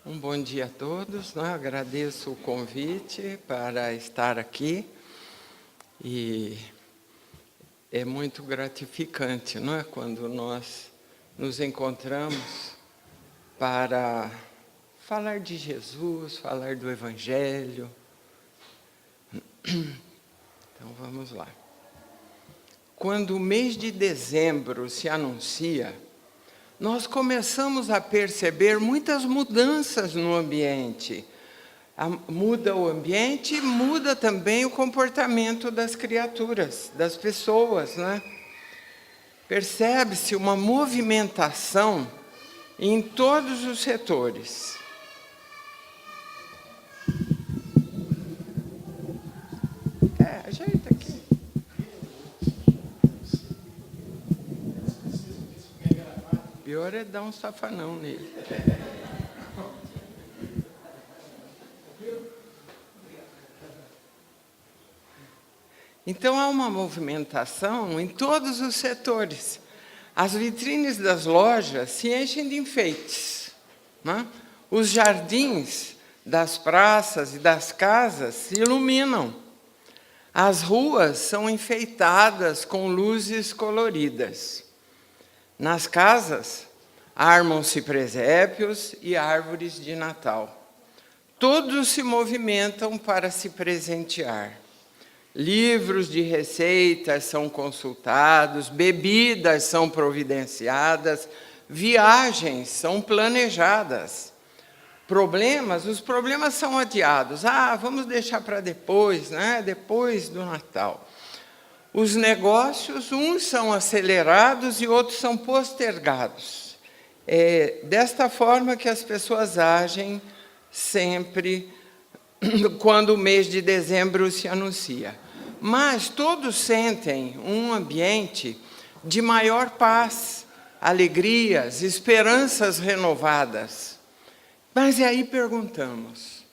Um bom dia a todos, né? Agradeço o convite para estar aqui e é muito gratificante, não é? Quando nós nos encontramos para falar de Jesus, falar do Evangelho. Então vamos lá. Quando o mês de dezembro se anuncia, nós começamos a perceber muitas mudanças no ambiente. Muda o ambiente, muda também o comportamento das criaturas, das pessoas, né? Percebe-se uma movimentação em todos os setores. Ajeita aqui. Pior é dar um safanão nele. Então, há uma movimentação em todos os setores. As vitrines das lojas se enchem de enfeites, né? Os jardins das praças e das casas se iluminam. As ruas são enfeitadas com luzes coloridas. Nas casas, armam-se presépios e árvores de Natal. Todos se movimentam para se presentear. Livros de receitas são consultados, bebidas são providenciadas, viagens são planejadas. Os problemas são adiados. Vamos deixar para depois, né? Depois do Natal. Os negócios, uns são acelerados e outros são postergados. É desta forma que as pessoas agem sempre quando o mês de dezembro se anuncia. Mas todos sentem um ambiente de maior paz, alegrias, esperanças renovadas. Mas aí perguntamos,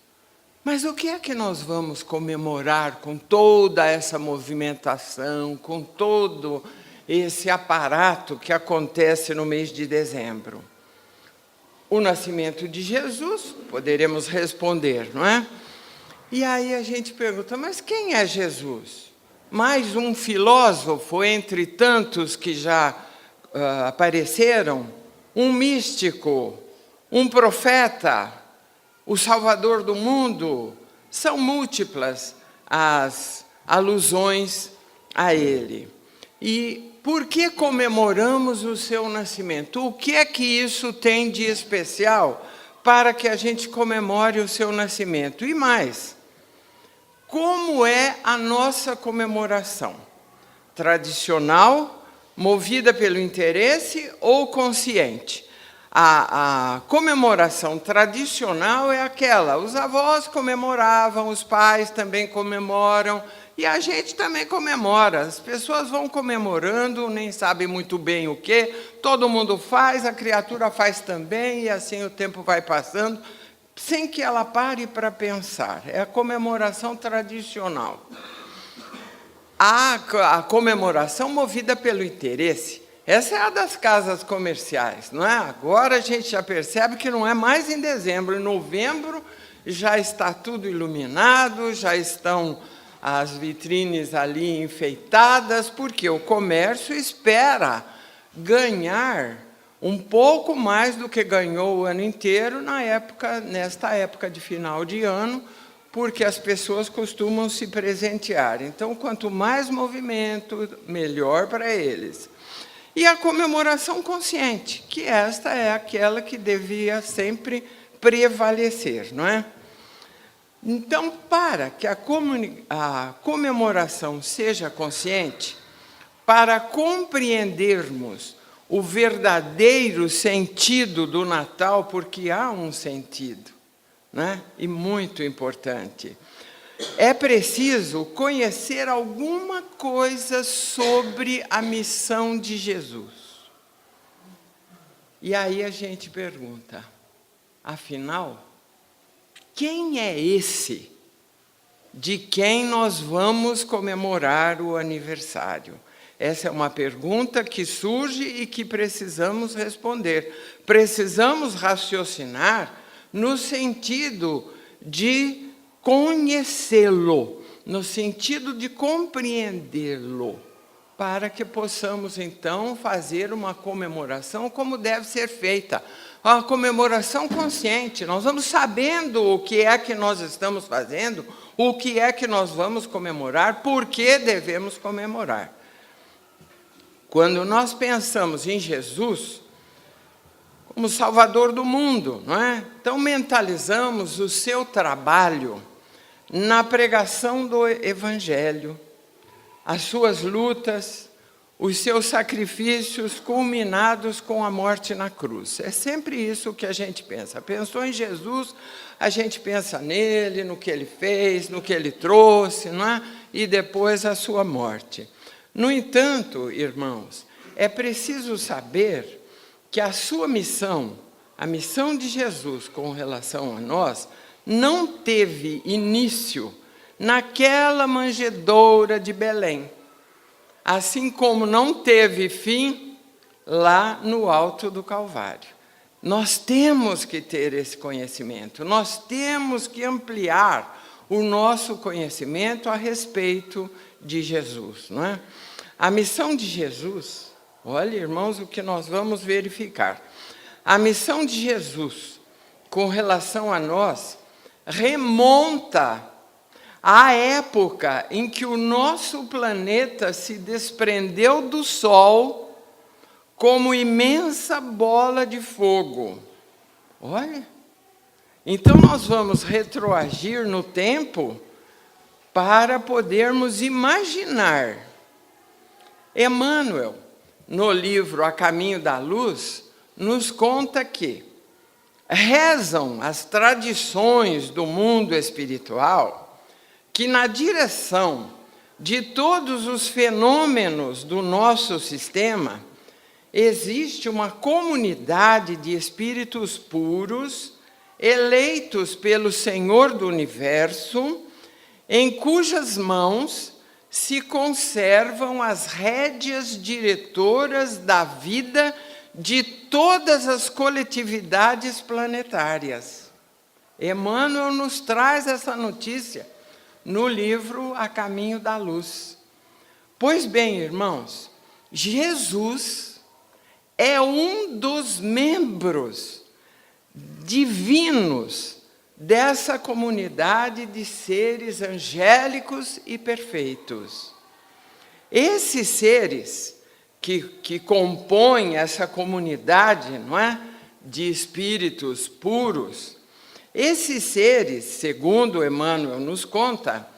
mas o que é que nós vamos comemorar com toda essa movimentação, com todo esse aparato que acontece no mês de dezembro? O nascimento de Jesus, poderemos responder, não é? E aí a gente pergunta, mas quem é Jesus? Mais um filósofo entre tantos que já apareceram? Um místico? Um profeta? O Salvador do mundo? São múltiplas as alusões a ele. E por que comemoramos o seu nascimento? O que é que isso tem de especial para que a gente comemore o seu nascimento? E mais, como é a nossa comemoração? Tradicional, movida pelo interesse ou consciente? A comemoração tradicional é aquela, os avós comemoravam, os pais também comemoram, e a gente também comemora. As pessoas vão comemorando, nem sabem muito bem o que, todo mundo faz, a criatura faz também, e assim o tempo vai passando, sem que ela pare para pensar. É a comemoração tradicional. A comemoração movida pelo interesse, essa é a das casas comerciais, não é? Agora a gente já percebe que não é mais em dezembro, em novembro já está tudo iluminado, já estão as vitrines ali enfeitadas, porque o comércio espera ganhar um pouco mais do que ganhou o ano inteiro nesta época de final de ano, porque as pessoas costumam se presentear. Então, quanto mais movimento, melhor para eles. E a comemoração consciente, que esta é aquela que devia sempre prevalecer, não é? Então, para que a comemoração seja consciente, para compreendermos o verdadeiro sentido do Natal, porque há um sentido, né? E muito importante, é preciso conhecer alguma coisa sobre a missão de Jesus. E aí a gente pergunta, afinal, quem é esse de quem nós vamos comemorar o aniversário? Essa é uma pergunta que surge e que precisamos responder. Precisamos raciocinar no sentido de conhecê-lo, no sentido de compreendê-lo, para que possamos, então, fazer uma comemoração como deve ser feita. Uma comemoração consciente. Nós vamos sabendo o que é que nós estamos fazendo, o que é que nós vamos comemorar, por que devemos comemorar. Quando nós pensamos em Jesus como Salvador do mundo, não é? Então, mentalizamos o seu trabalho na pregação do Evangelho, as suas lutas, os seus sacrifícios culminados com a morte na cruz. É sempre isso que a gente pensa. Pensou em Jesus, a gente pensa nele, no que ele fez, no que ele trouxe, não é? E depois a sua morte. No entanto, irmãos, é preciso saber que a sua missão, a missão de Jesus com relação a nós, não teve início naquela manjedoura de Belém, assim como não teve fim lá no alto do Calvário. Nós temos que ter esse conhecimento, nós temos que ampliar o nosso conhecimento a respeito de Jesus, não é? A missão de Jesus, olha, irmãos, o que nós vamos verificar. A missão de Jesus com relação a nós remonta à época em que o nosso planeta se desprendeu do Sol como imensa bola de fogo. Olha, então nós vamos retroagir no tempo para podermos imaginar. Emmanuel, no livro A Caminho da Luz, nos conta que rezam as tradições do mundo espiritual que na direção de todos os fenômenos do nosso sistema existe uma comunidade de espíritos puros, eleitos pelo Senhor do Universo, em cujas mãos se conservam as rédeas diretoras da vida de todas as coletividades planetárias. Emmanuel nos traz essa notícia no livro A Caminho da Luz. Pois bem, irmãos, Jesus é um dos membros divinos dessa comunidade de seres angélicos e perfeitos. Esses seres que compõem essa comunidade, não é, de espíritos puros, esses seres, segundo Emmanuel nos conta,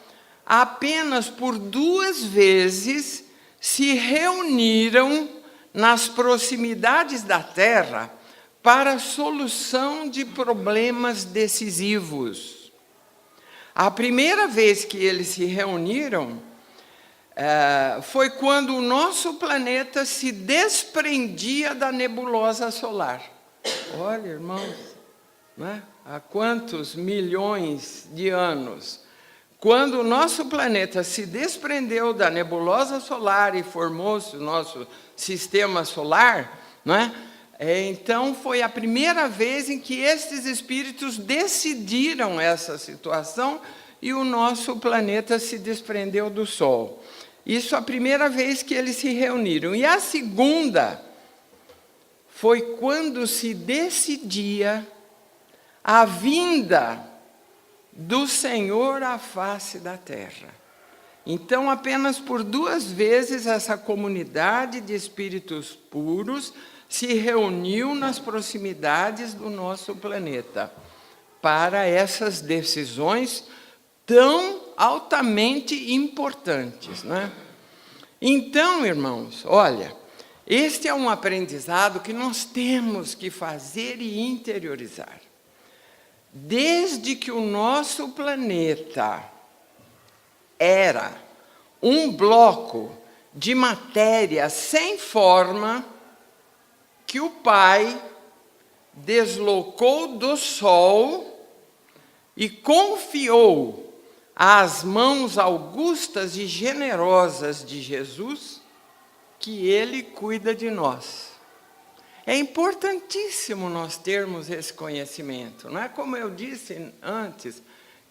apenas por 2 vezes se reuniram nas proximidades da Terra para a solução de problemas decisivos. A primeira vez que eles se reuniram foi quando o nosso planeta se desprendia da nebulosa solar. Olha, irmãos, não é? Há quantos milhões de anos? Quando o nosso planeta se desprendeu da nebulosa solar e formou-se o nosso sistema solar, não é? Então foi a primeira vez em que estes espíritos decidiram essa situação e o nosso planeta se desprendeu do Sol. Isso a primeira vez que eles se reuniram. E a segunda foi quando se decidia a vinda do Senhor à face da terra. Então, apenas por 2 vezes, essa comunidade de espíritos puros se reuniu nas proximidades do nosso planeta para essas decisões tão altamente importantes, né? Então, irmãos, olha, este é um aprendizado que nós temos que fazer e interiorizar. Desde que o nosso planeta era um bloco de matéria sem forma, que o Pai deslocou do Sol e confiou às mãos augustas e generosas de Jesus, que Ele cuida de nós. É importantíssimo nós termos esse conhecimento. Não é como eu disse antes,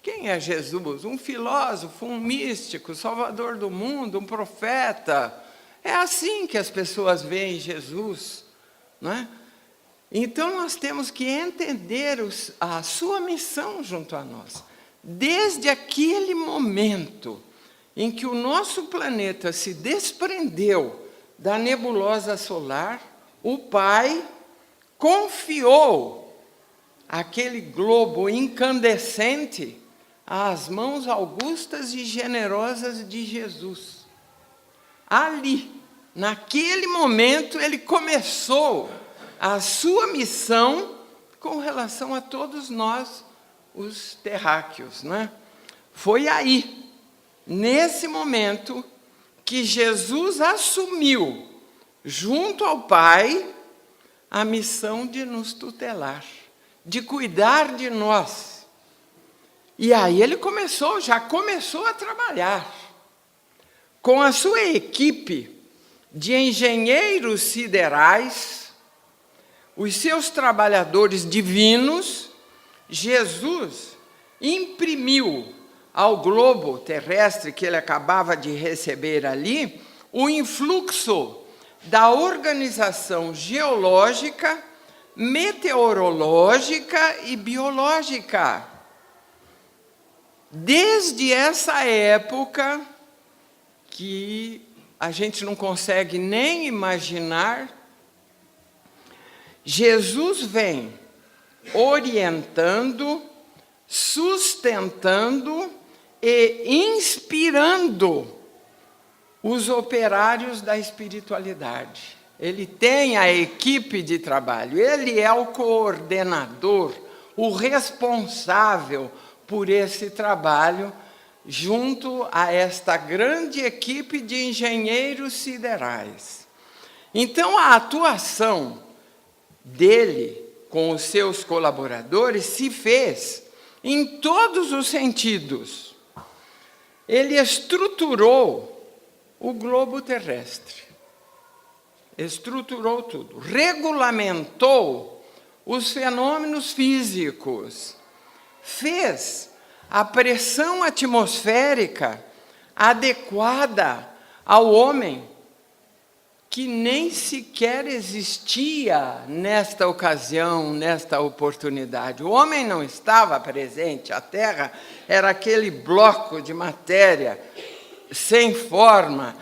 quem é Jesus? Um filósofo, um místico, salvador do mundo, um profeta. É assim que as pessoas veem Jesus, não é? Então, nós temos que entender a sua missão junto a nós. Desde aquele momento em que o nosso planeta se desprendeu da nebulosa solar, o Pai confiou aquele globo incandescente às mãos augustas e generosas de Jesus. Ali, naquele momento, ele começou a sua missão com relação a todos nós, os terráqueos, né? Foi aí, nesse momento, que Jesus assumiu, junto ao Pai, a missão de nos tutelar, de cuidar de nós. E aí ele já começou a trabalhar. Com a sua equipe de engenheiros siderais, os seus trabalhadores divinos, Jesus imprimiu ao globo terrestre que ele acabava de receber ali, o influxo da organização geológica, meteorológica e biológica. Desde essa época, que a gente não consegue nem imaginar, Jesus vem orientando, sustentando e inspirando os operários da espiritualidade. Ele tem a equipe de trabalho, ele é o coordenador, o responsável por esse trabalho, junto a esta grande equipe de engenheiros siderais. Então, a atuação dele com os seus colaboradores se fez em todos os sentidos. Ele estruturou o globo terrestre, estruturou tudo, regulamentou os fenômenos físicos, fez a pressão atmosférica adequada ao homem, que nem sequer existia nesta ocasião, nesta oportunidade. O homem não estava presente, a Terra era aquele bloco de matéria sem forma,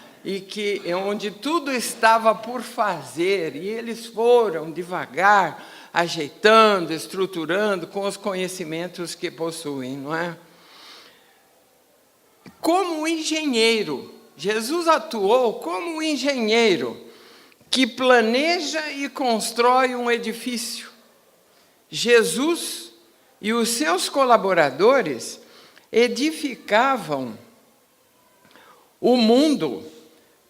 onde tudo estava por fazer, e eles foram devagar, ajeitando, estruturando com os conhecimentos que possuem, não é? Como engenheiro, Jesus atuou como um engenheiro que planeja e constrói um edifício. Jesus e os seus colaboradores edificavam o mundo,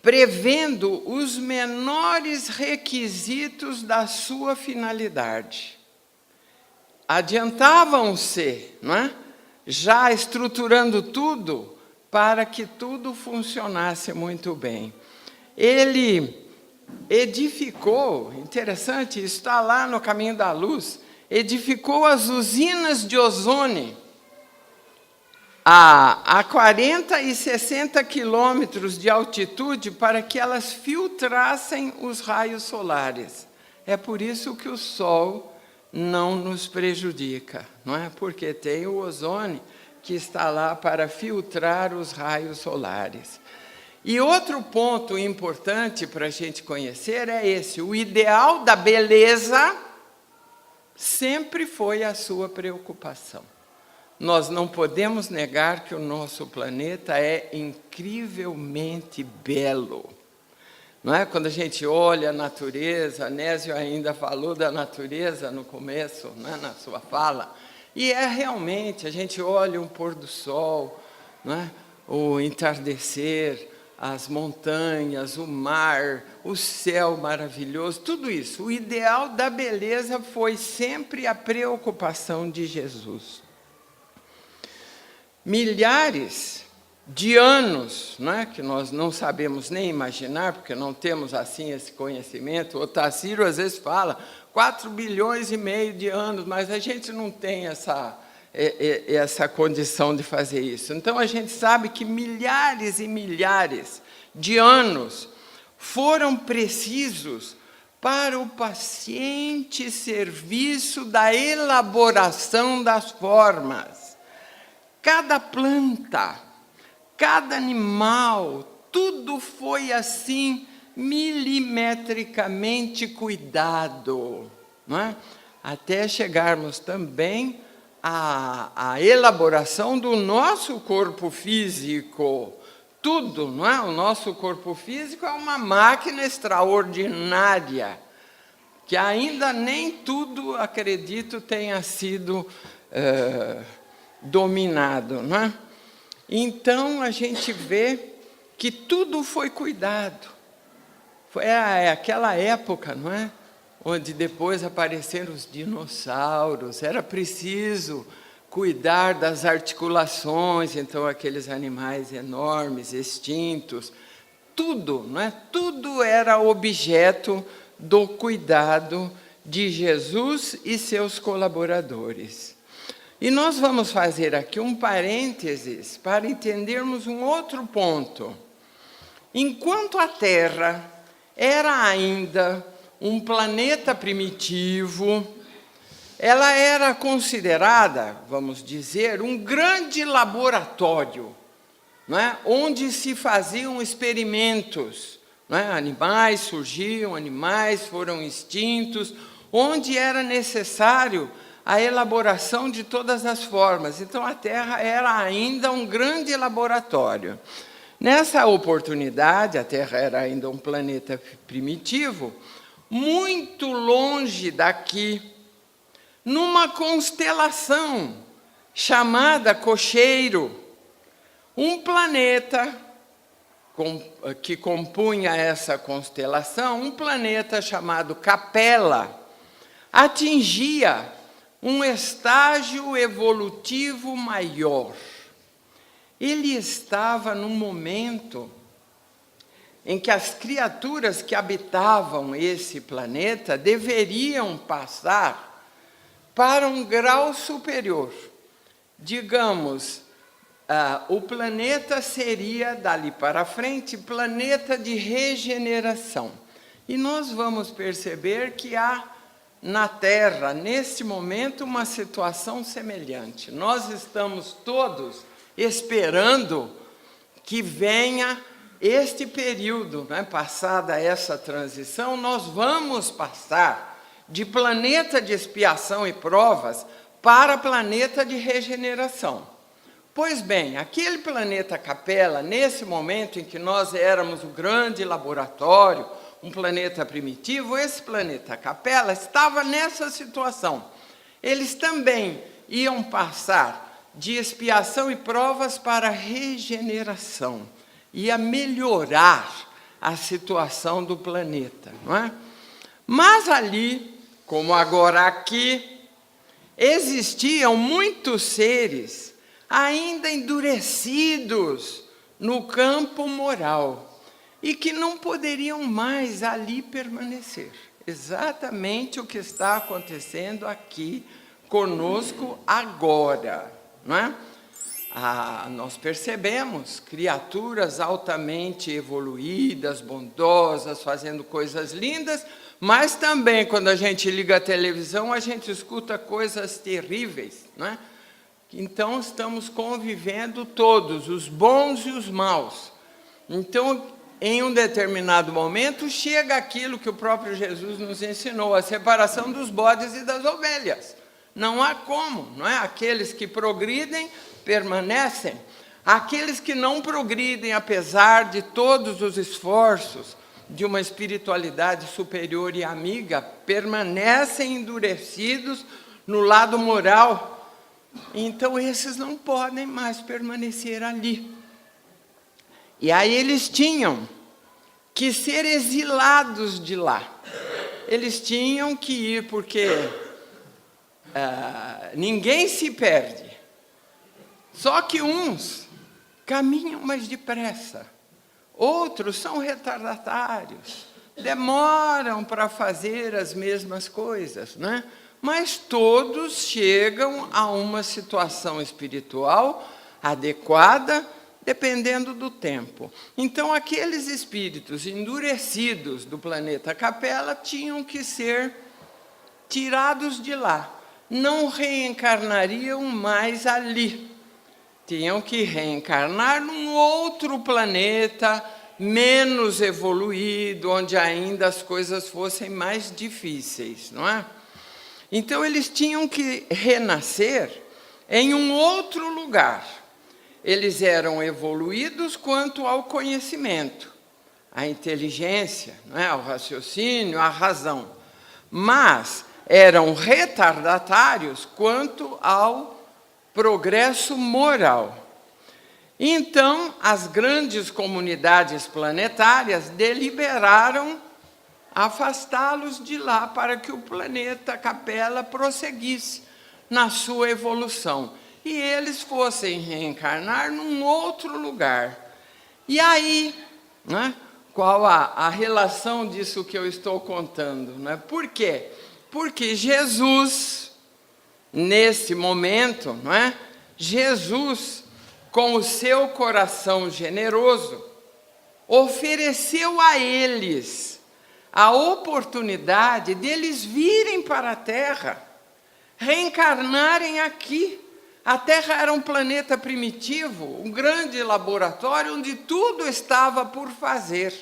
prevendo os menores requisitos da sua finalidade. Adiantavam-se, não é? Já estruturando tudo para que tudo funcionasse muito bem. Ele edificou, interessante, está lá no Caminho da Luz, edificou as usinas de ozônio a 40 e 60 quilômetros de altitude para que elas filtrassem os raios solares. É por isso que o Sol não nos prejudica, não é? Porque tem o ozônio que está lá para filtrar os raios solares. E outro ponto importante para a gente conhecer é esse: o ideal da beleza sempre foi a sua preocupação. Nós não podemos negar que o nosso planeta é incrivelmente belo. Não é? Quando a gente olha a natureza, Nésio ainda falou da natureza no começo, né, na sua fala, e é realmente, a gente olha o pôr do sol, não é? O entardecer, as montanhas, o mar, o céu maravilhoso, tudo isso. O ideal da beleza foi sempre a preocupação de Jesus. Milhares de anos, né, que nós não sabemos nem imaginar, porque não temos assim esse conhecimento. O Tassiro às vezes fala 4,5 bilhões de anos, mas a gente não tem essa condição de fazer isso. Então, a gente sabe que milhares e milhares de anos foram precisos para o paciente serviço da elaboração das formas. Cada planta, cada animal, tudo foi assim milimetricamente cuidado, não é? Até chegarmos também à elaboração do nosso corpo físico. Tudo, não é? O nosso corpo físico é uma máquina extraordinária, que ainda nem tudo, acredito, tenha sido dominado, não é? Então, a gente vê que tudo foi cuidado. Foi aquela época, não é? Onde depois apareceram os dinossauros, era preciso cuidar das articulações, então aqueles animais enormes, extintos, tudo, não é? Tudo era objeto do cuidado de Jesus e seus colaboradores. E nós vamos fazer aqui um parênteses para entendermos um outro ponto. Enquanto a Terra era ainda um planeta primitivo, ela era considerada, vamos dizer, um grande laboratório, não é? Onde se faziam experimentos, não é? Animais surgiam, animais foram extintos, onde era necessário a elaboração de todas as formas. Então, a Terra era ainda um grande laboratório. Nessa oportunidade, a Terra era ainda um planeta primitivo, muito longe daqui, numa constelação chamada Cocheiro, um planeta que compunha essa constelação, um planeta chamado Capela, atingia um estágio evolutivo maior. Ele estava num momento em que as criaturas que habitavam esse planeta deveriam passar para um grau superior. Digamos, o planeta seria, dali para frente, planeta de regeneração. E nós vamos perceber que há na Terra, neste momento, uma situação semelhante. Nós estamos todos esperando que venha este período, né? Passada essa transição, nós vamos passar de planeta de expiação e provas para planeta de regeneração. Pois bem, aquele planeta Capela, nesse momento em que nós éramos o grande laboratório, um planeta primitivo, esse planeta Capela estava nessa situação. Eles também iam passar de expiação e provas para regeneração. Ia melhorar a situação do planeta, não é? Mas ali, como agora aqui, existiam muitos seres ainda endurecidos no campo moral e que não poderiam mais ali permanecer. Exatamente o que está acontecendo aqui conosco agora, não é? Nós percebemos criaturas altamente evoluídas, bondosas, fazendo coisas lindas, mas também, quando a gente liga a televisão, a gente escuta coisas terríveis, não é? Então, estamos convivendo todos, os bons e os maus. Então, em um determinado momento, chega aquilo que o próprio Jesus nos ensinou, a separação dos bodes e das ovelhas. Não há como, não é? Aqueles que progridem, permanecem. Aqueles que não progridem, apesar de todos os esforços de uma espiritualidade superior e amiga, permanecem endurecidos no lado moral. Então, esses não podem mais permanecer ali. E aí eles tinham que ser exilados de lá. Eles tinham que ir, porque ninguém se perde. Só que uns caminham mais depressa. Outros são retardatários, demoram para fazer as mesmas coisas, né? Mas todos chegam a uma situação espiritual adequada, dependendo do tempo. Então, aqueles espíritos endurecidos do planeta Capela tinham que ser tirados de lá. Não reencarnariam mais ali. Tinham que reencarnar num outro planeta, menos evoluído, onde ainda as coisas fossem mais difíceis, não é? Então, eles tinham que renascer em um outro lugar. Eles eram evoluídos quanto ao conhecimento, à inteligência, não é? Ao raciocínio, à razão. Mas eram retardatários quanto ao progresso moral. Então, as grandes comunidades planetárias deliberaram afastá-los de lá para que o planeta Capela prosseguisse na sua evolução e eles fossem reencarnar num outro lugar. E aí, né, qual a relação disso que eu estou contando? Né? Por quê? Porque Jesus, nesse momento, não é? Jesus, com o seu coração generoso, ofereceu a eles a oportunidade deles virem para a Terra, reencarnarem aqui. A Terra era um planeta primitivo, um grande laboratório onde tudo estava por fazer.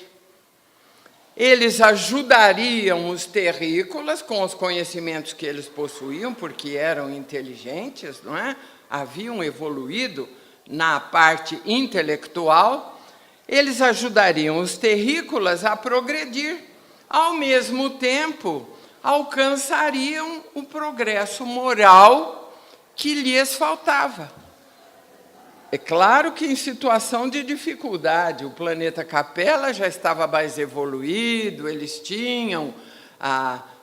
Eles ajudariam os terrícolas com os conhecimentos que eles possuíam, porque eram inteligentes, não é? Haviam evoluído na parte intelectual. Eles ajudariam os terrícolas a progredir. Ao mesmo tempo, alcançariam o progresso moral que lhes faltava. É claro que em situação de dificuldade, o planeta Capela já estava mais evoluído, eles tinham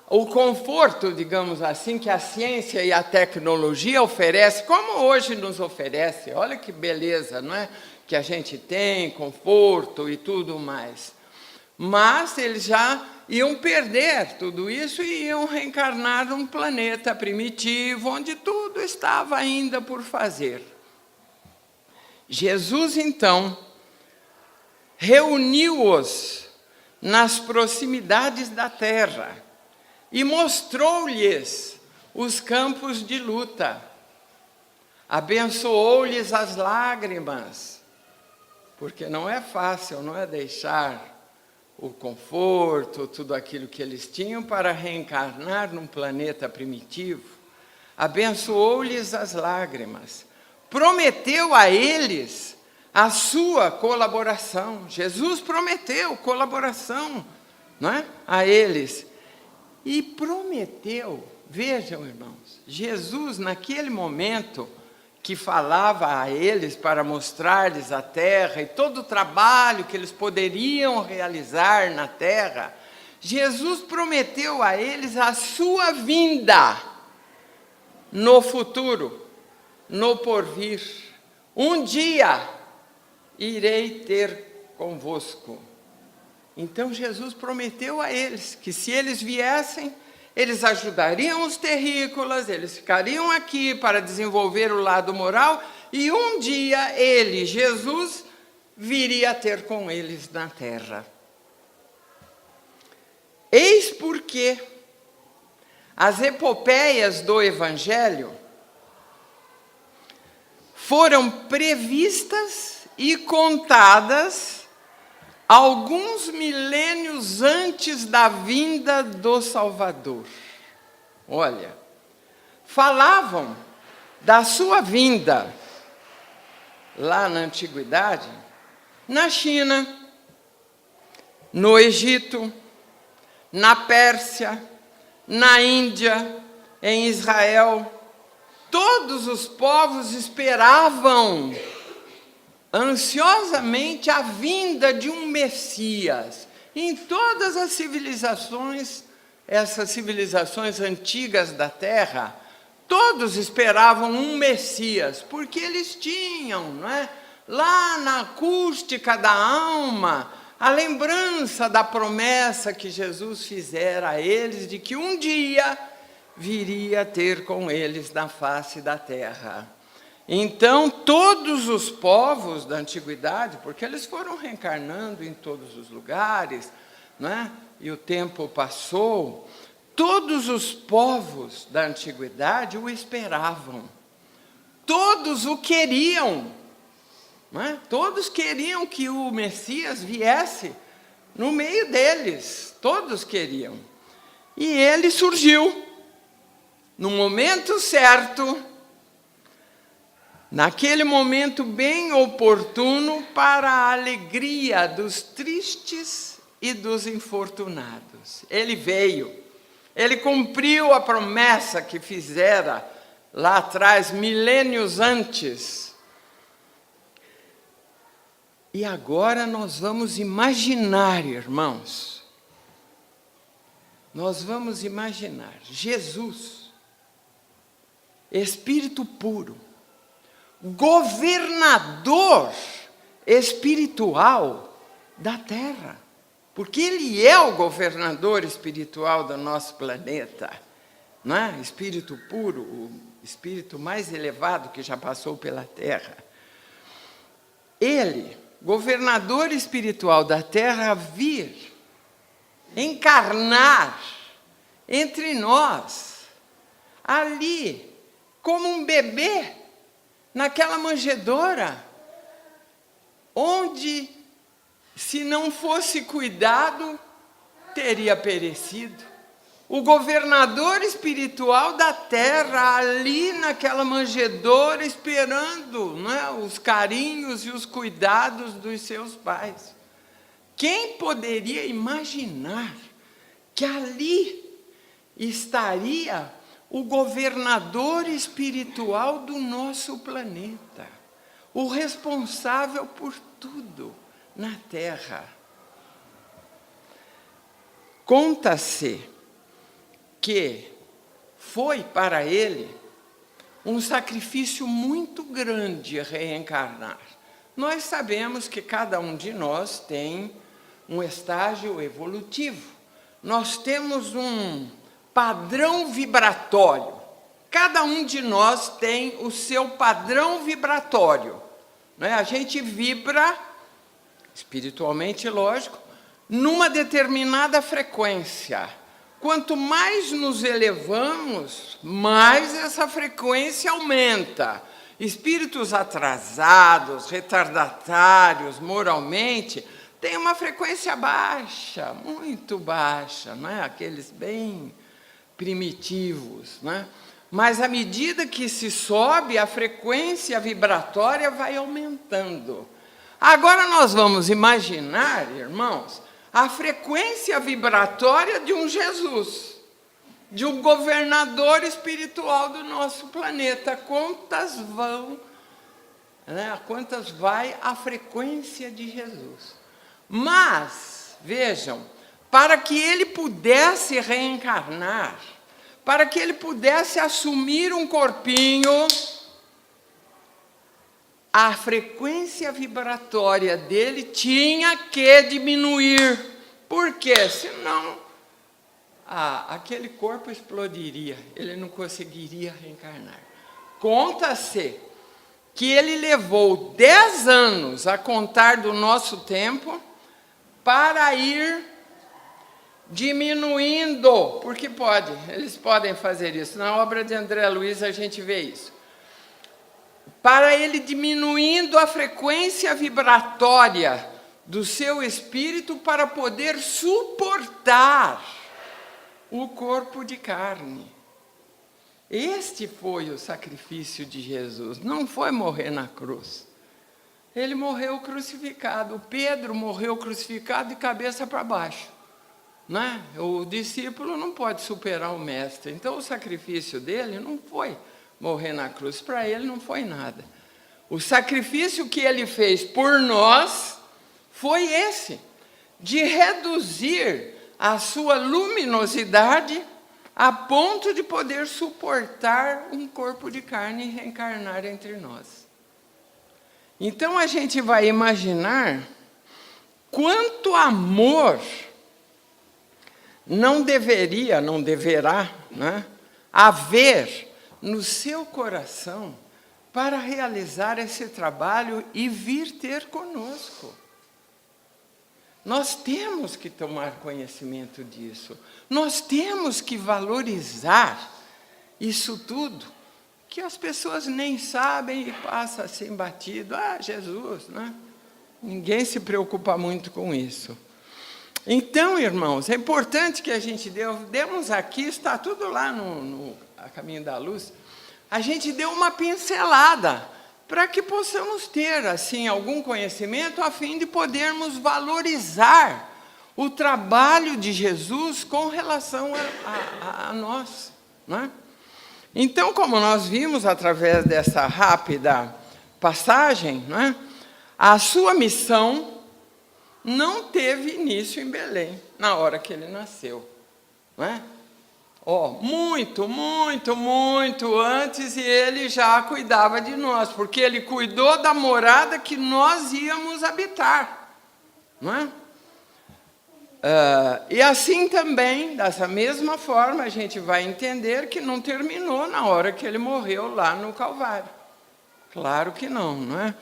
o conforto, digamos assim, que a ciência e a tecnologia oferecem, como hoje nos oferece. Olha que beleza, não é? Que a gente tem, conforto e tudo mais. Mas eles já iam perder tudo isso e iam reencarnar num planeta primitivo, onde tudo estava ainda por fazer. Jesus, então, reuniu-os nas proximidades da terra e mostrou-lhes os campos de luta, abençoou-lhes as lágrimas, porque não é fácil, não é deixar o conforto, tudo aquilo que eles tinham para reencarnar num planeta primitivo. Abençoou-lhes as lágrimas, prometeu a eles a sua colaboração. Jesus prometeu colaboração, não é? A eles. E prometeu, vejam, irmãos, Jesus, naquele momento que falava a eles para mostrar-lhes a terra e todo o trabalho que eles poderiam realizar na terra, Jesus prometeu a eles a sua vinda no futuro, no porvir. Um dia irei ter convosco. Então Jesus prometeu a eles que se eles viessem, eles ajudariam os terrícolas, eles ficariam aqui para desenvolver o lado moral, e um dia ele, Jesus, viria a ter com eles na terra. Eis porque as epopeias do Evangelho foram previstas e contadas alguns milênios antes da vinda do Salvador. Olha, falavam da sua vinda lá na antiguidade, na China, no Egito, na Pérsia, na Índia, em Israel. Todos os povos esperavam ansiosamente a vinda de um Messias. Em todas as civilizações, essas civilizações antigas da Terra, todos esperavam um Messias, porque eles tinham, não é, lá na acústica da alma, a lembrança da promessa que Jesus fizera a eles de que um dia viria ter com eles na face da terra. Então, todos os povos da antiguidade, porque eles foram reencarnando em todos os lugares, né? E o tempo passou, todos os povos da antiguidade o esperavam. Todos o queriam. Né? Todos queriam que o Messias viesse no meio deles. Todos queriam. E ele surgiu no momento certo, naquele momento bem oportuno para a alegria dos tristes e dos infortunados. Ele veio, ele cumpriu a promessa que fizera lá atrás, milênios antes. E agora nós vamos imaginar, irmãos, nós vamos imaginar Jesus, Espírito puro, governador espiritual da Terra, porque Ele é o governador espiritual do nosso planeta, não é? Espírito puro, o espírito mais elevado que já passou pela Terra. Ele, governador espiritual da Terra, vir encarnar entre nós, ali, como um bebê, naquela manjedoura, onde, se não fosse cuidado, teria perecido. O governador espiritual da terra, ali naquela manjedoura, esperando, né, os carinhos e os cuidados dos seus pais. Quem poderia imaginar que ali estaria o governador espiritual do nosso planeta, o responsável por tudo na Terra? Conta-se que foi para ele um sacrifício muito grande reencarnar. Nós sabemos que cada um de nós tem um estágio evolutivo. Nós temos um padrão vibratório. Cada um de nós tem o seu padrão vibratório. Né? A gente vibra, espiritualmente, lógico, numa determinada frequência. Quanto mais nos elevamos, mais essa frequência aumenta. Espíritos atrasados, retardatários, moralmente, têm uma frequência baixa, muito baixa, não é? Aqueles bem primitivos, né? Mas à medida que se sobe, a frequência vibratória vai aumentando. Agora nós vamos imaginar, irmãos, a frequência vibratória de um Jesus, de um governador espiritual do nosso planeta. Quantas vão, né? Quantas vai a frequência de Jesus? Mas, vejam, para que ele pudesse reencarnar, para que ele pudesse assumir um corpinho, a frequência vibratória dele tinha que diminuir. Por quê? Senão, aquele corpo explodiria, ele não conseguiria reencarnar. Conta-se que ele levou 10 anos a contar do nosso tempo para ir diminuindo, porque eles podem fazer isso. Na obra de André Luiz a gente vê isso. Para ele diminuindo a frequência vibratória do seu espírito para poder suportar o corpo de carne. Este foi o sacrifício de Jesus, não foi morrer na cruz. Ele morreu crucificado. Pedro morreu crucificado de cabeça para baixo. Né? O discípulo não pode superar o mestre. Então, o sacrifício dele não foi morrer na cruz. Para ele não foi nada. O sacrifício que ele fez por nós foi esse, de reduzir a sua luminosidade a ponto de poder suportar um corpo de carne e reencarnar entre nós. Então, a gente vai imaginar quanto amor não deverá, né, haver no seu coração para realizar esse trabalho e vir ter conosco. Nós temos que tomar conhecimento disso. Nós temos que valorizar isso tudo, que as pessoas nem sabem e passa assim batido. Ah, Jesus, né? Ninguém se preocupa muito com isso. Então, irmãos, é importante que a gente demos aqui, está tudo lá no A Caminho da Luz, a gente deu uma pincelada para que possamos ter, assim, algum conhecimento a fim de podermos valorizar o trabalho de Jesus com relação a nós, né? Então, como nós vimos através dessa rápida passagem, né, a sua missão não teve início em Belém, na hora que ele nasceu, né? Muito antes, e ele já cuidava de nós, porque ele cuidou da morada que nós íamos habitar, não é? E assim também, dessa mesma forma, a gente vai entender que não terminou na hora que ele morreu lá no Calvário. Claro que não é?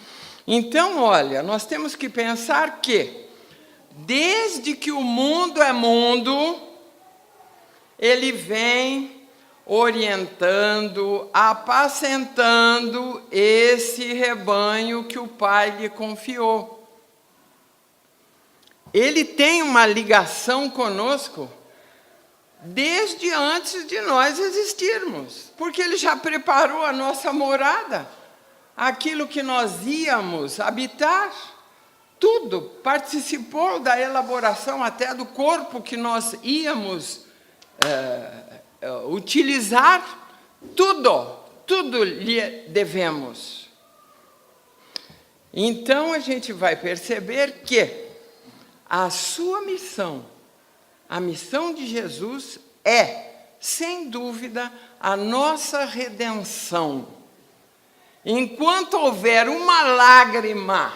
Então, olha, nós temos que pensar que, desde que o mundo é mundo, ele vem orientando, apacentando esse rebanho que o Pai lhe confiou. Ele tem uma ligação conosco desde antes de nós existirmos, porque ele já preparou a nossa morada, aquilo que nós íamos habitar, tudo, participou da elaboração até do corpo que nós íamos utilizar, tudo lhe devemos. Então a gente vai perceber que a sua missão, a missão de Jesus é, sem dúvida, a nossa redenção. Enquanto houver uma lágrima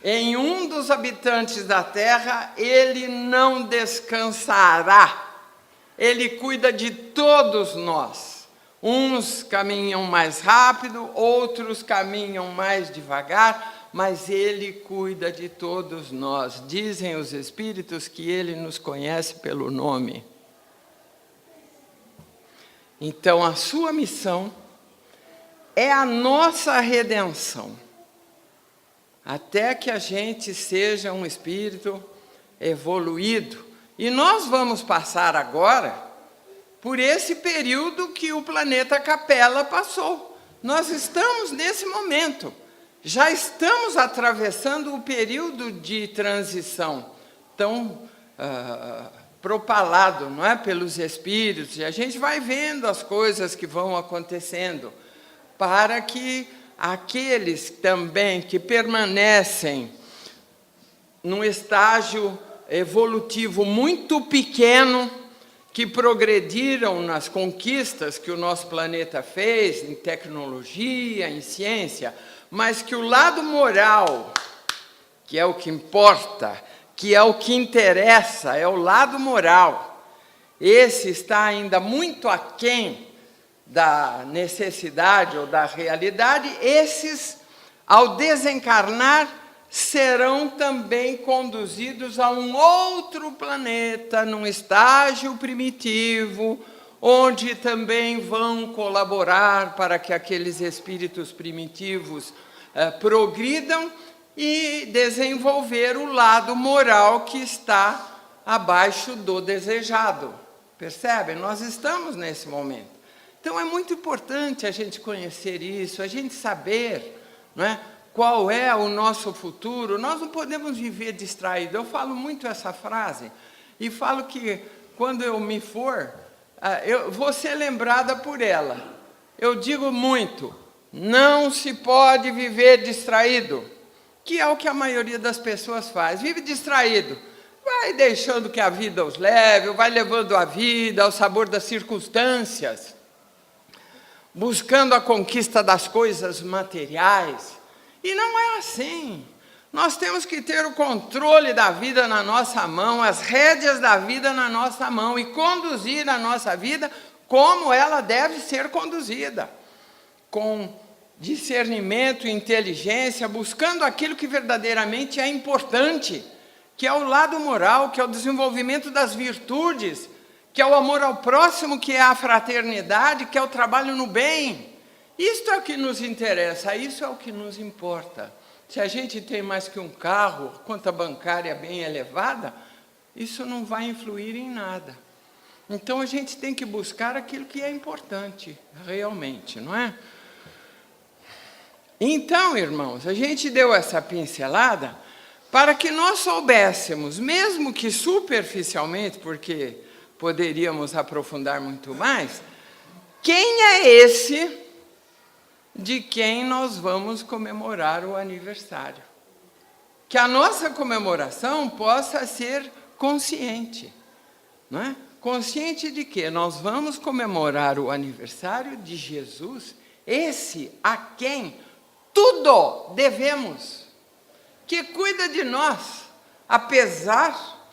em um dos habitantes da terra, ele não descansará. Ele cuida de todos nós. Uns caminham mais rápido, outros caminham mais devagar, mas ele cuida de todos nós. Dizem os Espíritos que ele nos conhece pelo nome. Então, a sua missão é a nossa redenção, até que a gente seja um espírito evoluído. E nós vamos passar agora por esse período que o planeta Capela passou. Nós estamos nesse momento, já estamos atravessando o período de transição, tão propalado, não é, pelos Espíritos, e a gente vai vendo as coisas que vão acontecendo, para que aqueles também que permanecem num estágio evolutivo muito pequeno, que progrediram nas conquistas que o nosso planeta fez, em tecnologia, em ciência, mas que o lado moral, que é o que importa, que é o que interessa, é o lado moral, esse está ainda muito aquém da necessidade ou da realidade. Esses, ao desencarnar, serão também conduzidos a um outro planeta, num estágio primitivo, onde também vão colaborar para que aqueles espíritos primitivos progridam e desenvolver o lado moral que está abaixo do desejado. Percebem? Nós estamos nesse momento. Então, é muito importante a gente conhecer isso, a gente saber, não é, qual é o nosso futuro. Nós não podemos viver distraído. Eu falo muito essa frase, e falo que, quando eu me for, eu vou ser lembrada por ela. Eu digo muito, não se pode viver distraído, que é o que a maioria das pessoas faz. Vive distraído, vai deixando que a vida os leve, vai levando a vida ao sabor das circunstâncias, buscando a conquista das coisas materiais. E não é assim. Nós temos que ter o controle da vida na nossa mão, as rédeas da vida na nossa mão e conduzir a nossa vida como ela deve ser conduzida, com discernimento e inteligência, buscando aquilo que verdadeiramente é importante, que é o lado moral, que é o desenvolvimento das virtudes, que é o amor ao próximo, que é a fraternidade, que é o trabalho no bem. Isto é o que nos interessa, isso é o que nos importa. Se a gente tem mais que um carro, conta bancária bem elevada, isso não vai influir em nada. Então a gente tem que buscar aquilo que é importante, realmente, não é? Então, irmãos, a gente deu essa pincelada para que nós soubéssemos, mesmo que superficialmente, porque poderíamos aprofundar muito mais, quem é esse de quem nós vamos comemorar o aniversário. Que a nossa comemoração possa ser consciente, não é? Consciente de que nós vamos comemorar o aniversário de Jesus, esse a quem tudo devemos, que cuida de nós, apesar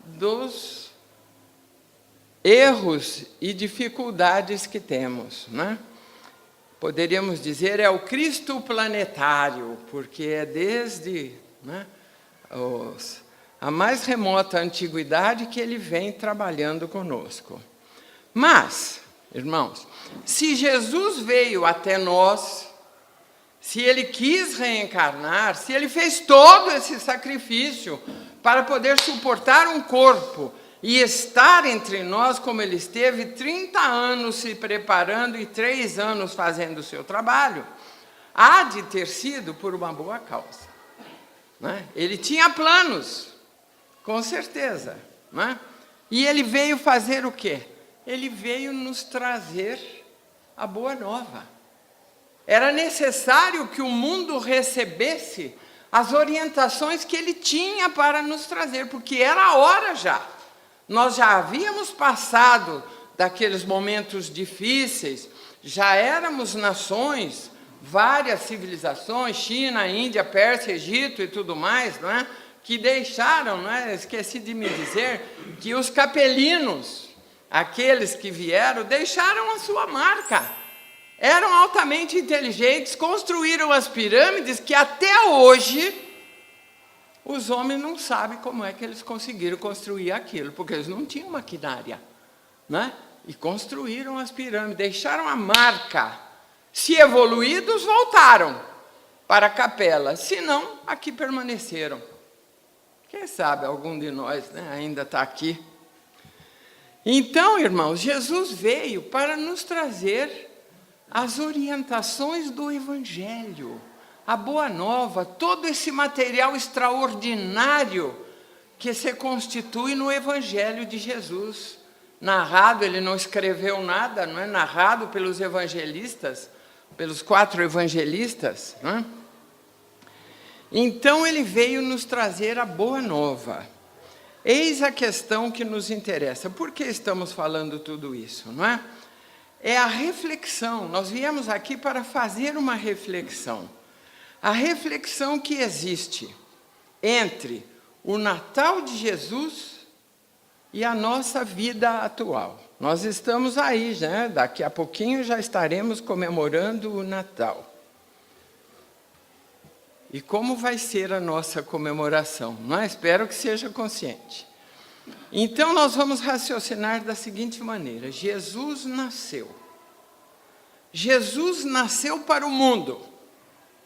dos erros e dificuldades que temos, né? Poderíamos dizer, é o Cristo planetário, porque é desde a mais remota antiguidade que ele vem trabalhando conosco. Mas, irmãos, se Jesus veio até nós, se ele quis reencarnar, se ele fez todo esse sacrifício para poder suportar um corpo e estar entre nós como ele esteve 30 anos se preparando e 3 anos fazendo o seu trabalho, há de ter sido por uma boa causa, né? Ele tinha planos, com certeza, né? E ele veio fazer o quê? Ele veio nos trazer a boa nova. Era necessário que o mundo recebesse as orientações que ele tinha para nos trazer, porque era a hora já. Nós já havíamos passado daqueles momentos difíceis, já éramos nações, várias civilizações, China, Índia, Pérsia, Egito e tudo mais, não é? Que deixaram, não é? Esqueci de me dizer, que os capelinos, aqueles que vieram, deixaram a sua marca. Eram altamente inteligentes, construíram as pirâmides que até hoje os homens não sabem como é que eles conseguiram construir aquilo, porque eles não tinham maquinária, né? E construíram as pirâmides, deixaram a marca. Se evoluídos, voltaram para a capela, se não, aqui permaneceram. Quem sabe algum de nós, né, ainda está aqui. Então, irmãos, Jesus veio para nos trazer as orientações do Evangelho, a Boa Nova, todo esse material extraordinário que se constitui no Evangelho de Jesus. Narrado, ele não escreveu nada, não é? Narrado pelos evangelistas, pelos 4 evangelistas, não é? Então ele veio nos trazer a Boa Nova. Eis a questão que nos interessa. Por que estamos falando tudo isso, não é? É a reflexão. Nós viemos aqui para fazer uma reflexão. A reflexão que existe entre o Natal de Jesus e a nossa vida atual. Nós estamos aí, né? Daqui a pouquinho já estaremos comemorando o Natal. E como vai ser a nossa comemoração? Não é? Espero que seja consciente. Então, nós vamos raciocinar da seguinte maneira. Jesus nasceu. Jesus nasceu para o mundo.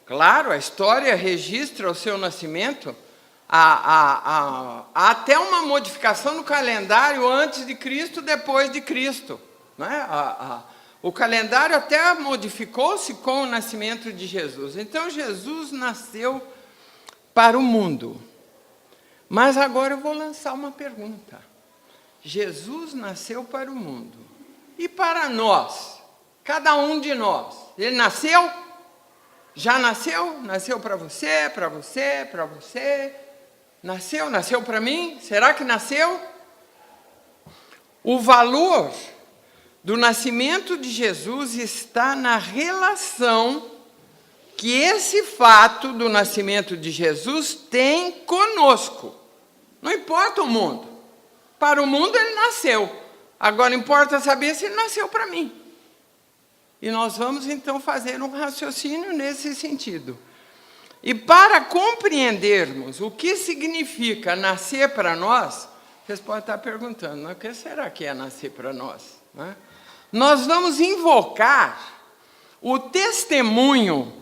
Claro, a história registra o seu nascimento. Há até uma modificação no calendário antes de Cristo, depois de Cristo. Não é? O calendário até modificou-se com o nascimento de Jesus. Então, Jesus nasceu para o mundo. Mas agora eu vou lançar uma pergunta. Jesus nasceu para o mundo. E para nós? Cada um de nós. Ele nasceu? Já nasceu? Nasceu para você, para você, para você? Nasceu para mim? Será que nasceu? O valor do nascimento de Jesus está na relação que esse fato do nascimento de Jesus tem conosco. Não importa o mundo. Para o mundo ele nasceu. Agora importa saber se ele nasceu para mim. E nós vamos então fazer um raciocínio nesse sentido. E para compreendermos o que significa nascer para nós, vocês podem estar perguntando, o que será que é nascer para nós? Né? Nós vamos invocar o testemunho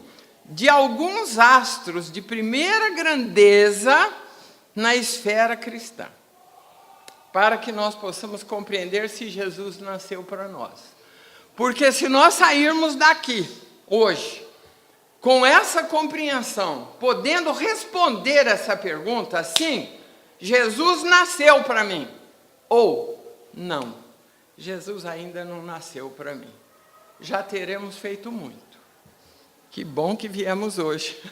de alguns astros de primeira grandeza na esfera cristã, para que nós possamos compreender se Jesus nasceu para nós. Porque se nós sairmos daqui, hoje, com essa compreensão, podendo responder essa pergunta assim, Jesus nasceu para mim, ou não, Jesus ainda não nasceu para mim, já teremos feito muito. Que bom que viemos hoje.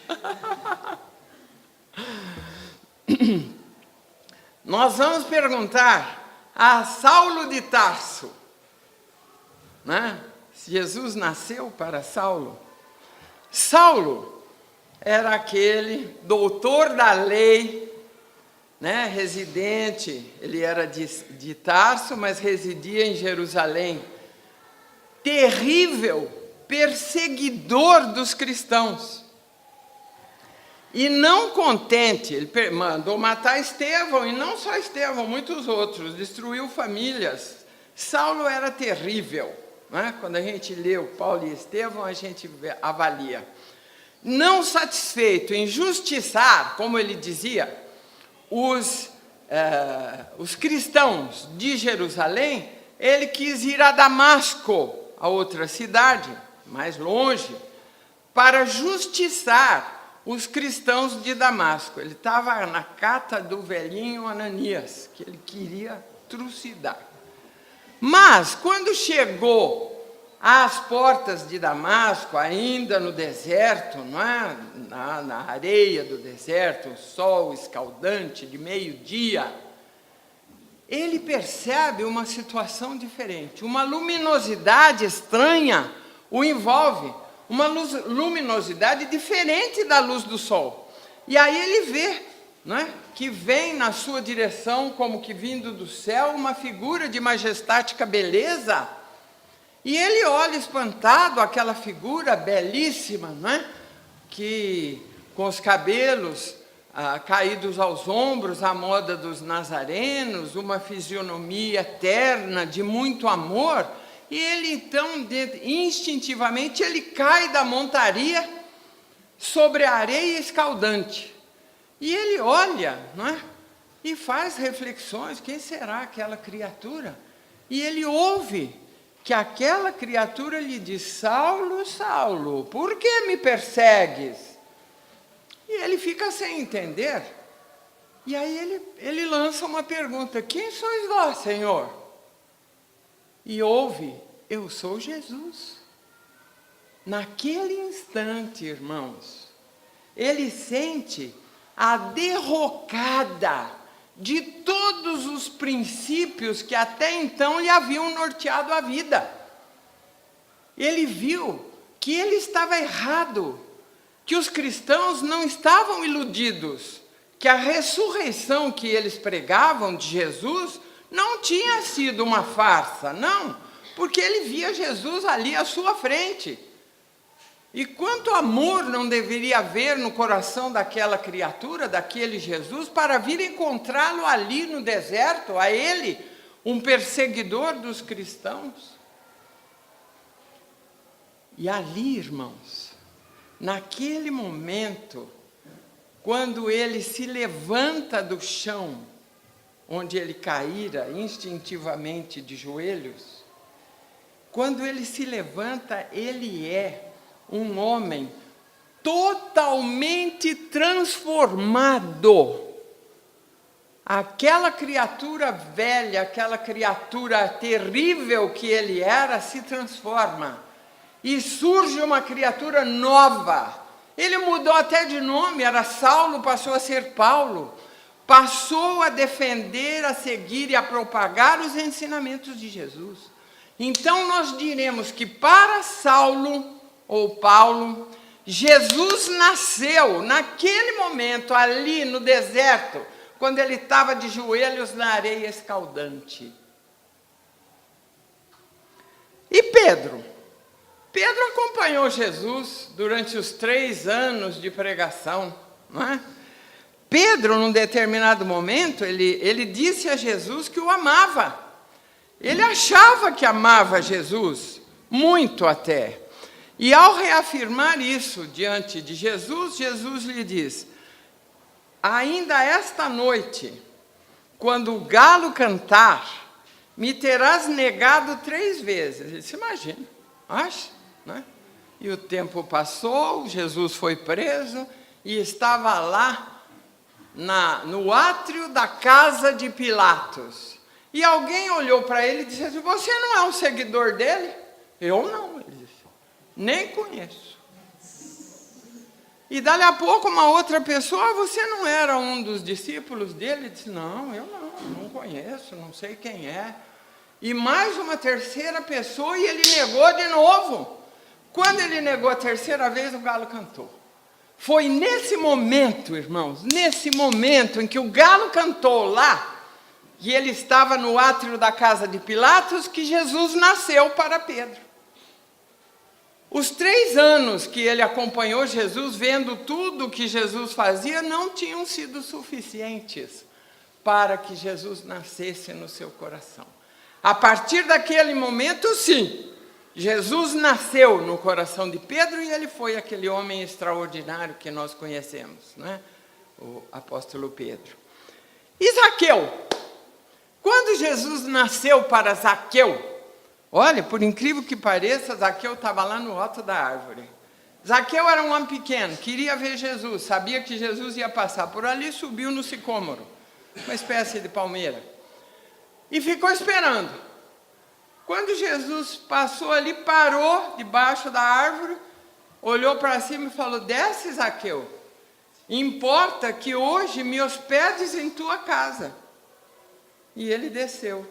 Nós vamos perguntar a Saulo de Tarso, né? Se Jesus nasceu para Saulo. Saulo era aquele doutor da lei, né? Residente, ele era de Tarso, mas residia em Jerusalém. Terrível perseguidor dos cristãos. E não contente, ele mandou matar Estevão, e não só Estevão, muitos outros, destruiu famílias. Saulo era terrível, né? Quando a gente lê o Paulo e Estevão, a gente avalia. Não satisfeito em justiçar, como ele dizia, os cristãos de Jerusalém, ele quis ir a Damasco, a outra cidade, mais longe, para justiçar os cristãos de Damasco. Ele estava na cata do velhinho Ananias, que ele queria trucidar. Mas, quando chegou às portas de Damasco, ainda no deserto, não é? na areia do deserto, o sol escaldante de meio-dia, ele percebe uma situação diferente, uma luminosidade estranha o envolve, uma luminosidade diferente da luz do sol. E aí ele vê, né, que vem na sua direção, como que vindo do céu, uma figura de majestática beleza, e ele olha espantado aquela figura belíssima, né, que com os cabelos caídos aos ombros, à moda dos nazarenos, uma fisionomia terna, de muito amor. E ele então, instintivamente, ele cai da montaria sobre a areia escaldante. E ele olha, não é? E faz reflexões, quem será aquela criatura? E ele ouve que aquela criatura lhe diz, Saulo, Saulo, por que me persegues? E ele fica sem entender. E aí ele lança uma pergunta, quem sois vós, Senhor? E ouve, eu sou Jesus. Naquele instante, irmãos, ele sente a derrocada de todos os princípios que até então lhe haviam norteado a vida. Ele viu que ele estava errado, que os cristãos não estavam iludidos, que a ressurreição que eles pregavam de Jesus não tinha sido uma farsa, não, porque ele via Jesus ali à sua frente. E quanto amor não deveria haver no coração daquela criatura, daquele Jesus, para vir encontrá-lo ali no deserto, a ele, um perseguidor dos cristãos. E ali, irmãos, naquele momento, quando ele se levanta do chão, onde ele caíra instintivamente de joelhos, quando ele se levanta, ele é um homem totalmente transformado. Aquela criatura velha, aquela criatura terrível que ele era, se transforma. E surge uma criatura nova. Ele mudou até de nome, era Saulo, passou a ser Paulo. Passou a defender, a seguir e a propagar os ensinamentos de Jesus. Então nós diremos que para Saulo, ou Paulo, Jesus nasceu naquele momento, ali no deserto, quando ele estava de joelhos na areia escaldante. E Pedro? Pedro acompanhou Jesus durante os 3 anos de pregação, não é? Pedro, num determinado momento, ele disse a Jesus que o amava. Ele achava que amava Jesus, muito até. E ao reafirmar isso diante de Jesus, Jesus lhe diz: ainda esta noite, quando o galo cantar, me terás negado 3 vezes. Ele disse: imagina, acha? Né? E o tempo passou, Jesus foi preso e estava lá no átrio da casa de Pilatos. E alguém olhou para ele e disse assim: você não é um seguidor dele? Eu não, ele disse, nem conheço. E dali a pouco uma outra pessoa: você não era um dos discípulos dele? Ele disse: não, eu não conheço, não sei quem é. E mais uma terceira pessoa, e ele negou de novo. Quando ele negou a terceira vez, o galo cantou. Foi nesse momento, irmãos, nesse momento em que o galo cantou lá, e ele estava no átrio da casa de Pilatos, que Jesus nasceu para Pedro. Os 3 anos que ele acompanhou Jesus, vendo tudo o que Jesus fazia, não tinham sido suficientes para que Jesus nascesse no seu coração. A partir daquele momento, sim, Jesus nasceu no coração de Pedro e ele foi aquele homem extraordinário que nós conhecemos, né? O apóstolo Pedro. E Zaqueu? Quando Jesus nasceu para Zaqueu, olha, por incrível que pareça, Zaqueu estava lá no alto da árvore. Zaqueu era um homem pequeno, queria ver Jesus, sabia que Jesus ia passar por ali, subiu no sicômoro, uma espécie de palmeira, e ficou esperando. Quando Jesus passou ali, parou debaixo da árvore, olhou para cima e falou: desce, Zaqueu, importa que hoje me hospedes em tua casa. E ele desceu,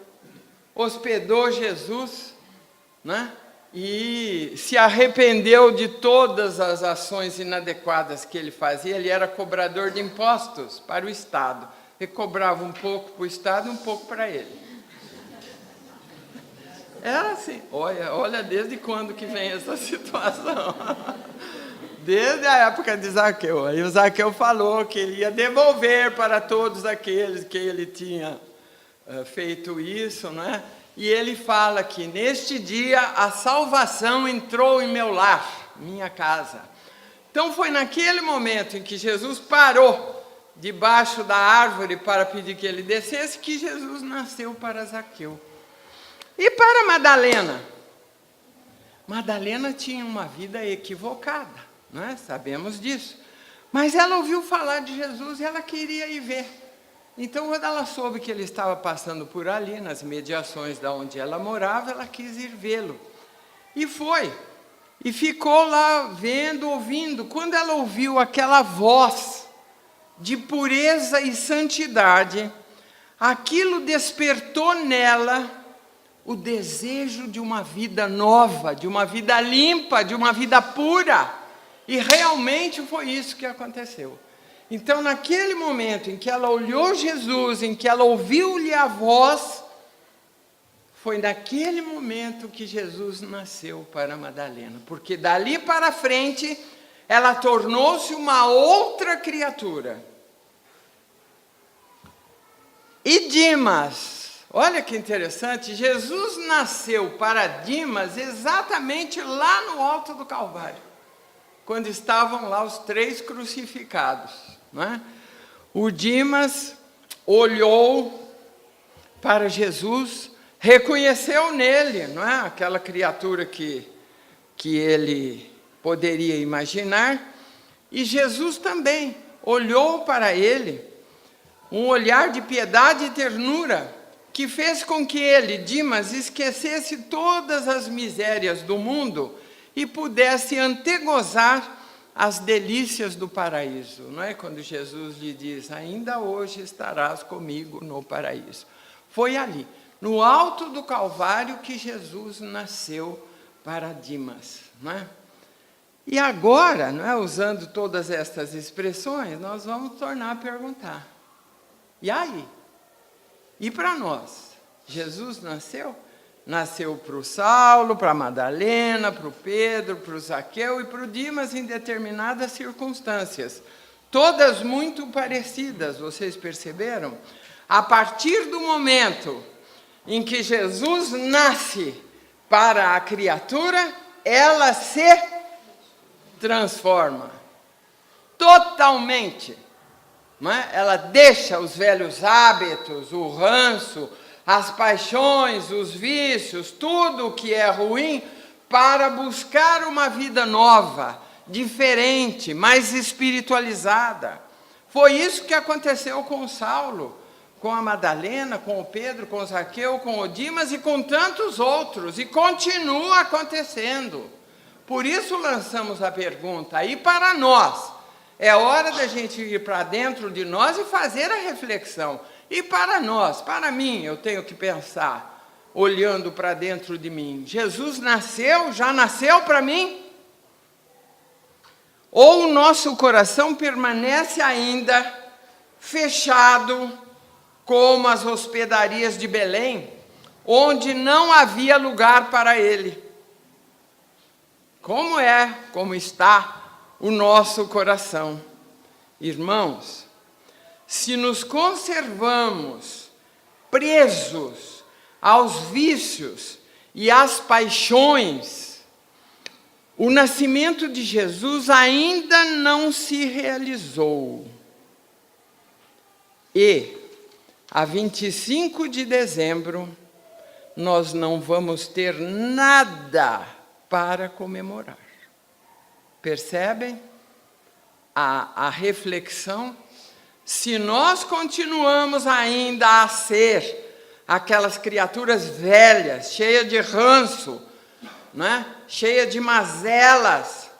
hospedou Jesus, né? E se arrependeu de todas as ações inadequadas que ele fazia. Ele era cobrador de impostos para o Estado. Ele cobrava um pouco para o Estado e um pouco para ele. Era assim, olha desde quando que vem essa situação. Desde a época de Zaqueu. Aí o Zaqueu falou que ele ia devolver para todos aqueles que ele tinha feito isso, né? E ele fala que neste dia a salvação entrou em meu lar, minha casa. Então foi naquele momento em que Jesus parou debaixo da árvore para pedir que ele descesse, que Jesus nasceu para Zaqueu. E para Madalena? Madalena tinha uma vida equivocada, não é? Sabemos disso. Mas ela ouviu falar de Jesus e ela queria ir ver. Então, quando ela soube que ele estava passando por ali, nas mediações de onde ela morava, ela quis ir vê-lo. E foi. E ficou lá vendo, ouvindo. Quando ela ouviu aquela voz de pureza e santidade, aquilo despertou nela o desejo de uma vida nova, de uma vida limpa, de uma vida pura. E realmente foi isso que aconteceu. Então, naquele momento em que ela olhou Jesus, em que ela ouviu-lhe a voz, foi naquele momento que Jesus nasceu para Madalena. Porque dali para frente, ela tornou-se uma outra criatura. E Dimas, olha que interessante, Jesus nasceu para Dimas exatamente lá no alto do Calvário, quando estavam lá os 3 crucificados, não é? O Dimas olhou para Jesus, reconheceu nele, não é? Aquela criatura que ele poderia imaginar, e Jesus também olhou para ele, um olhar de piedade e ternura, que fez com que ele, Dimas, esquecesse todas as misérias do mundo e pudesse antegozar as delícias do paraíso, não é? Quando Jesus lhe diz: ainda hoje estarás comigo no paraíso. Foi ali, no alto do Calvário, que Jesus nasceu para Dimas, não é? E agora, não é, usando todas estas expressões, nós vamos tornar a perguntar. E aí? E para nós? Jesus nasceu? Nasceu para o Saulo, para a Madalena, para o Pedro, para o Zaqueu e para o Dimas em determinadas circunstâncias. Todas muito parecidas, vocês perceberam? A partir do momento em que Jesus nasce para a criatura, ela se transforma totalmente. Não é? Ela deixa os velhos hábitos, o ranço, as paixões, os vícios, tudo o que é ruim, para buscar uma vida nova, diferente, mais espiritualizada. Foi isso que aconteceu com o Saulo, com a Madalena, com o Pedro, com o Zaqueu, com o Dimas e com tantos outros, e continua acontecendo. Por isso lançamos a pergunta, e para nós? É hora da gente ir para dentro de nós e fazer a reflexão. E para nós, para mim, eu tenho que pensar, olhando para dentro de mim. Jesus nasceu, já nasceu para mim? Ou o nosso coração permanece ainda fechado, como as hospedarias de Belém, onde não havia lugar para ele? Como está o nosso coração? Irmãos, se nos conservamos presos aos vícios e às paixões, o nascimento de Jesus ainda não se realizou. E, a 25 de dezembro, nós não vamos ter nada para comemorar. Percebem a reflexão? Se nós continuamos ainda a ser aquelas criaturas velhas, cheias de ranço, né? Cheias de mazelas,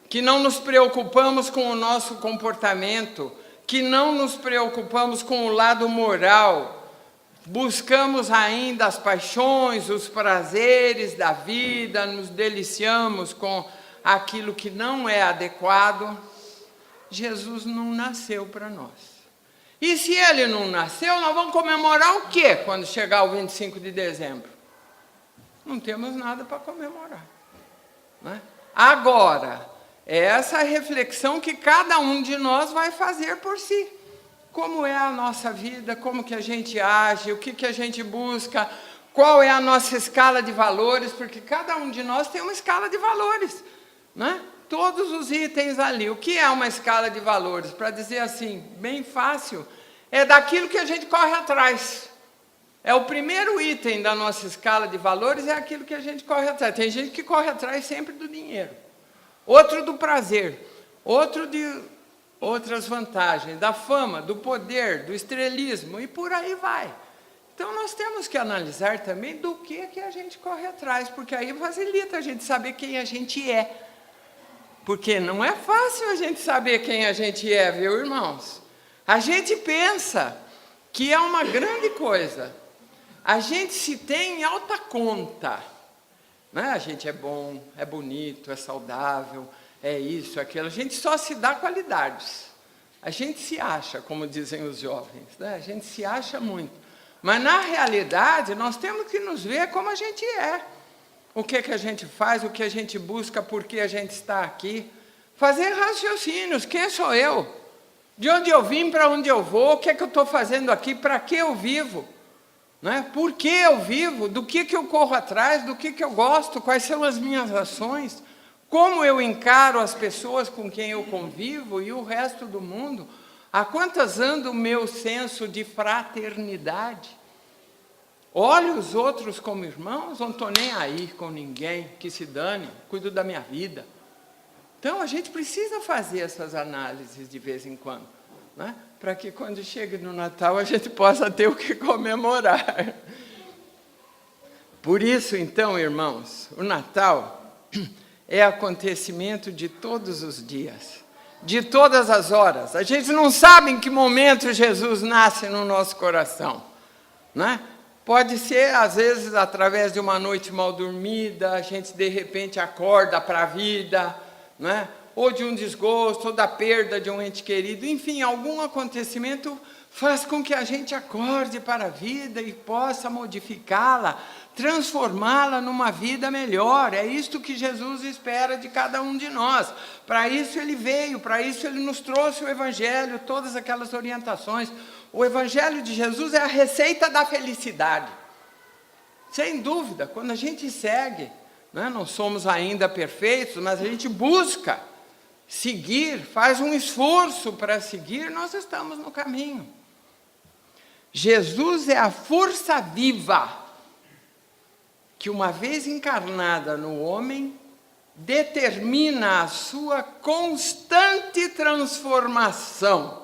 que não nos preocupamos com o nosso comportamento, que não nos preocupamos com o lado moral, buscamos ainda as paixões, os prazeres da vida, nos deliciamos com aquilo que não é adequado, Jesus não nasceu para nós. E se ele não nasceu, nós vamos comemorar o quê quando chegar o 25 de dezembro? Não temos nada para comemorar. Né? Agora, é essa reflexão que cada um de nós vai fazer por si. Como é a nossa vida, como que a gente age, o que a gente busca, qual é a nossa escala de valores, porque cada um de nós tem uma escala de valores. Né? Todos os itens ali. O que é uma escala de valores? Para dizer assim, bem fácil, é daquilo que a gente corre atrás. É o primeiro item da nossa escala de valores, é aquilo que a gente corre atrás. Tem gente que corre atrás sempre do dinheiro, outro do prazer, outro de outras vantagens, da fama, do poder, do estrelismo, e por aí vai. Então, nós temos que analisar também do que a gente corre atrás, porque aí facilita a gente saber quem a gente é. Porque não é fácil a gente saber quem a gente é, viu, irmãos? A gente pensa que é uma grande coisa. A gente se tem em alta conta. Né? A gente é bom, é bonito, é saudável, é isso, é aquilo. A gente só se dá qualidades. A gente se acha, como dizem os jovens. Né? A gente se acha muito. Mas, na realidade, nós temos que nos ver como a gente é. O que a gente faz, o que a gente busca, por que a gente está aqui. Fazer raciocínios. Quem sou eu? De onde eu vim, para onde eu vou? O que eu estou fazendo aqui? Para que eu vivo? Né? Por que eu vivo? Do que eu corro atrás? Do que eu gosto? Quais são as minhas ações? Como eu encaro as pessoas com quem eu convivo e o resto do mundo? A quantas anda o meu senso de fraternidade? Olho os outros como irmãos, não estou nem aí com ninguém, que se dane, cuido da minha vida. Então, a gente precisa fazer essas análises de vez em quando, né? Para que quando chegue no Natal a gente possa ter o que comemorar. Por isso, então, irmãos, o Natal é acontecimento de todos os dias, de todas as horas. A gente não sabe em que momento Jesus nasce no nosso coração, né? Pode ser, às vezes, através de uma noite mal dormida, a gente de repente acorda para a vida, não é? Ou de um desgosto, ou da perda de um ente querido, enfim, algum acontecimento faz com que a gente acorde para a vida e possa modificá-la, transformá-la numa vida melhor. É isto que Jesus espera de cada um de nós. Para isso Ele veio, para isso Ele nos trouxe o Evangelho, todas aquelas orientações. O Evangelho de Jesus é a receita da felicidade. Sem dúvida, quando a gente segue, né, não somos ainda perfeitos, mas a gente busca seguir, faz um esforço para seguir, nós estamos no caminho. Jesus é a força viva que, uma vez encarnada no homem, determina a sua constante transformação.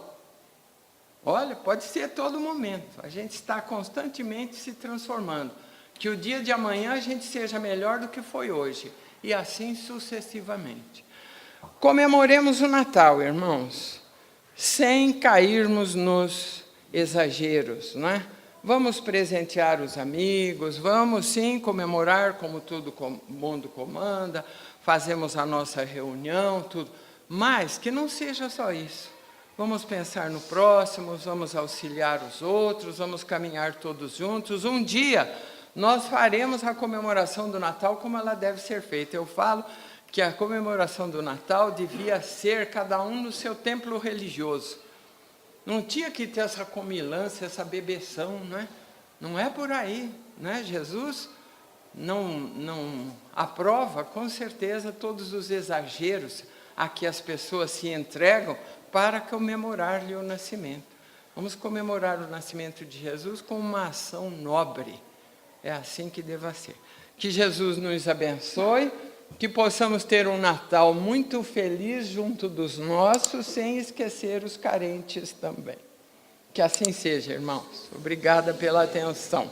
Olha, pode ser a todo momento, a gente está constantemente se transformando. Que o dia de amanhã a gente seja melhor do que foi hoje, e assim sucessivamente. Comemoremos o Natal, irmãos, sem cairmos nos exageros, não é? Vamos presentear os amigos, vamos sim comemorar como todo mundo comanda, fazemos a nossa reunião, tudo, mas que não seja só isso. Vamos pensar no próximo, vamos auxiliar os outros, vamos caminhar todos juntos. Um dia nós faremos a comemoração do Natal como ela deve ser feita. Eu falo que a comemoração do Natal devia ser cada um no seu templo religioso. Não tinha que ter essa comilância, essa bebeção, não é? Não é por aí, né? Jesus não aprova, com certeza, todos os exageros a que as pessoas se entregam para comemorar-lhe o nascimento. Vamos comemorar o nascimento de Jesus com uma ação nobre. É assim que deva ser. Que Jesus nos abençoe, que possamos ter um Natal muito feliz junto dos nossos, sem esquecer os carentes também. Que assim seja, irmãos. Obrigada pela atenção.